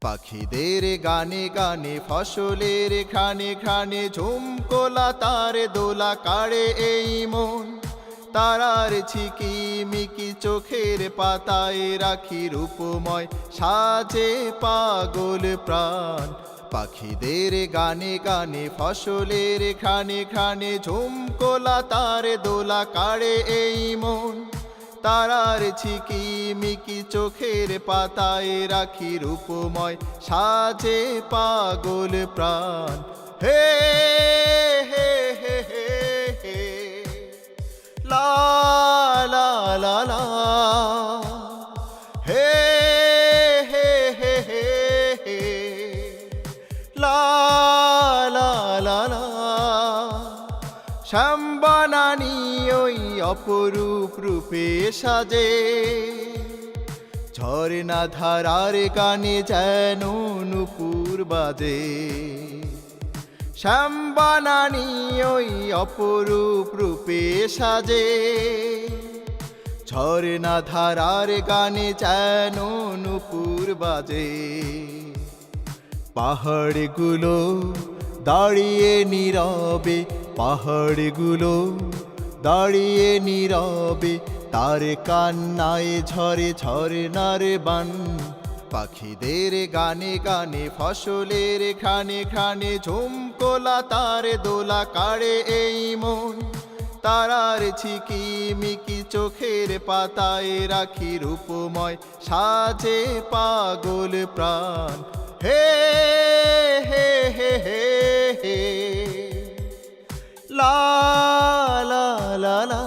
পাখিদের গানে গানে ফসলের খানে খানে ঝুমকোলা তার দোলা কাড়ে এই মন। তারার ঝিকি মিকি চোখের পাতায় রাখি রূপময় সাজে পাগল প্রাণ। পাখিদের গানে গানে ফসলের খানে খানে ঝুমকোলা তার দোলা কাড়ে এই মন। তারার ঝিকি মিকি চোখের পাতায় রাখি রূপময় সাজে পাগল প্রাণ। হে হে হে হে হে লা লা লা লা হে হে হে হে হে লা লা লা লা। শ্যামবানানি ওই অপরূপ রূপে সাজে, ঝর্ণা ধারার গানে যেন নূপুর বাজে। শ্যামবানানি ওই অপরূপ রূপে সাজে, ঝর্ণা ধারার গানে যেন নূপুর বাজে। পাহাড়গুলো দাঁড়িয়ে নীরবে, পাহাড়গুলো দাঁড়িয়ে নীরবে, তার কান্নায় ঝরে ঝরনার বান। পাখিদের গানে গানে ফসলের খানে খানে ঝুমকোলা তার দোলা কাড়ে এই মন। তারার ঝিকি মিকি চোখের পাতায় রাখি রূপময় সাজে পাগল প্রাণ। হে হে হে হে হে লা লা লা লা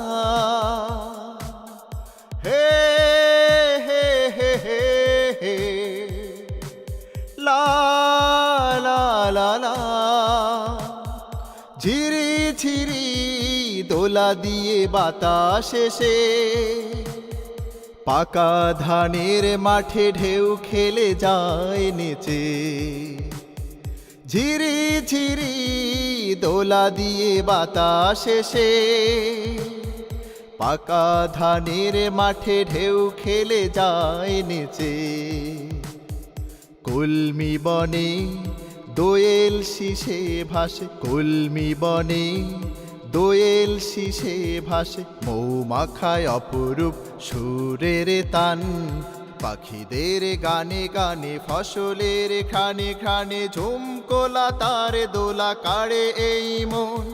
হে হে হে হে হে লা লা লা লা। ঝিরি ঝিরি দোলা দিয়ে বাতাস এসে, পাকা ধানের মাঠে ঢেউ খেলে যায় নেচে। ঝিরি ঝিরি দোলা দিয়ে বাতাস এসে, পাকা ধানের মাঠে ঢেউ খেলে যায় নেচে। কলমি বনে দোয়েল শিশে ভাসে, কলমি বনে দোয়েল শিশে ভাসে, মৌমাখায় অপরূপ সুরের তান। পাখিদের গানে গানে ফসলের খানে খানে ঝুমকোলা তার দোলা কাড়ে এই মন।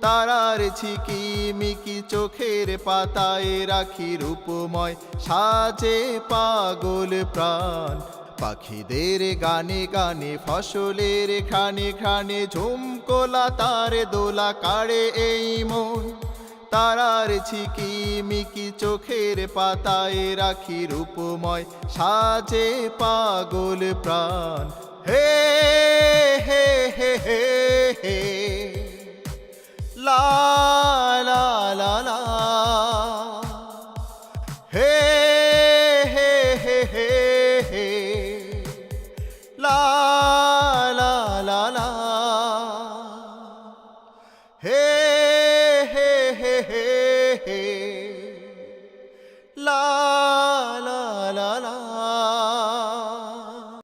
তারার ঝিকি মিকি চোখের পাতায় রাখি রূপময় সাজে পাগল প্রাণ। পাখিদের গানে গানে ফসলের খানে খানে ঝুমকোলা তার দোলা কাড়ে এই মন। তারার ঝিকি মিকি চোখের পাতায় রাখি রূপময় সাজে পাগল প্রাণ। হে হে হে হে হে লা